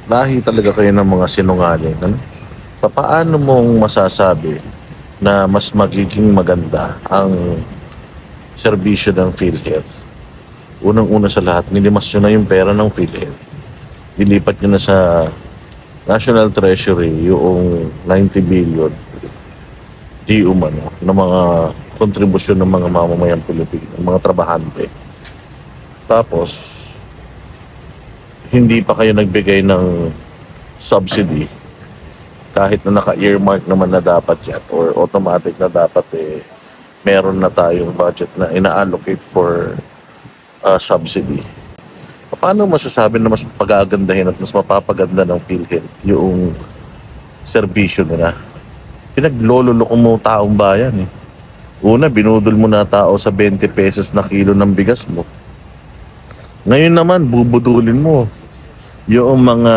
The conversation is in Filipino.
lahi talaga kayo ng mga sinungaling. Ano? Paano mong masasabi na mas magiging maganda ang serbisyo ng PhilHealth? Unang-una sa lahat, nilimas nyo na yung pera ng PhilHealth. Dilipat nyo na sa National Treasury yung 90 billion di umano ng mga kontribusyon ng mga mamamayang Pilipino, ng mga trabahante. Tapos, hindi pa kayo nagbigay ng subsidy kahit na naka-earmark naman na dapat yan or automatic na dapat meron na tayong budget na ina-allocate for subsidy. Paano masasabi na mas pagagandahin at mas mapapaganda ng PhilHealth yung serbisyo nila? Pinaglololoko mo taong bayan eh. Una, binudol mo na tao sa 20 pesos na kilo ng bigas mo. Ngayon naman, bubudulin mo yung mga